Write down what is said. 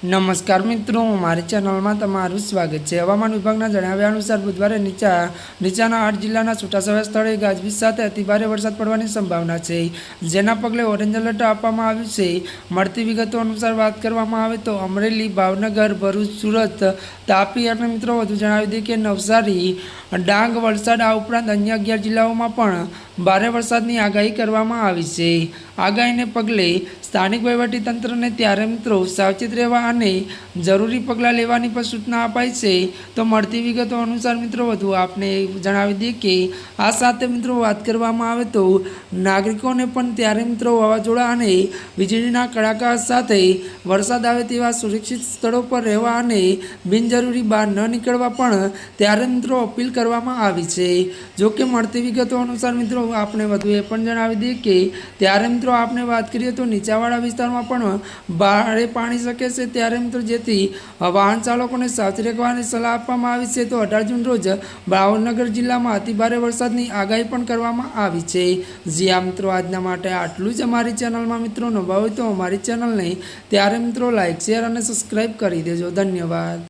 नमस्कार मित्रों, हमारी चैनल में तमारुं स्वागत है। हवामान विभागना जणाव्या अनुसार बुधवारे નીચાના 8 જિલ્લાના છૂટાછવાયા સ્થળે ગાજવીજ સાથે અતિભારે વરસાદ પડવાની સંભાવના છે, જેના પગલે ઓરેન્જ એલર્ટ આપવામાં આવ્યું છે। મળતી વિગતો અનુસાર વાત કરવામાં આવે તો અમરેલી, ભાવનગર, ભરૂચ, સુરત, તાપી અને મિત્રો વધુ જણાવી દઈએ કે નવસારી, ડાંગ, વલસાડ આ ઉપરાંત અન્ય 11 જિલ્લાઓમાં પણ ભારે વરસાદની આગાહી કરવામાં આવી છે। આગાહીને પગલે સ્થાનિક વહીવટીતંત્રને ત્યારે મિત્રો સાવચેત રહેવા અને જરૂરી પગલાં લેવાની પણ સૂચના અપાઈ છે। તો મળતી વિગતો અનુસાર મિત્રો વધુ આપને જણાવી દઈએ કે આ સાથે મિત્રો વાત કરવામાં આવે તો નાગરિકોને પણ ત્યારે મિત્રો વાવાઝોડા અને વીજળીના કડાકા સાથે વરસાદ આવે તેવા સુરક્ષિત સ્થળો પર રહેવા અને બિનજરૂરી બહાર ન નીકળવા પણ ત્યારે મિત્રો અપીલ કરવામાં આવી છે। જો કે મળતી વિગતો અનુસાર મિત્રો આપણે વધુ એ પણ જણાવી દઈએ કે ત્યારે મિત્રો આપણે વાત કરીએ તો નીચાણવાળા વિસ્તારમાં પણ ભારે પાણી શકે છે, ત્યારે મિત્રો જેથી વાહન ચાલકોને સાવચેત રહેવાની સલાહ આપવામાં આવી છે। તો 18 જૂન રોજ ભાવનગર જિલ્લામાં અતિભારે વરસાદની આગાહી પણ કરવામાં આવી છે। જ્યાં મિત્રો આજના માટે આટલું જ। અમારી ચેનલમાં મિત્રો નવા હોય તો અમારી ચેનલને ત્યારે મિત્રો લાઇક, શેર અને સબસ્ક્રાઈબ કરી દેજો। ધન્યવાદ।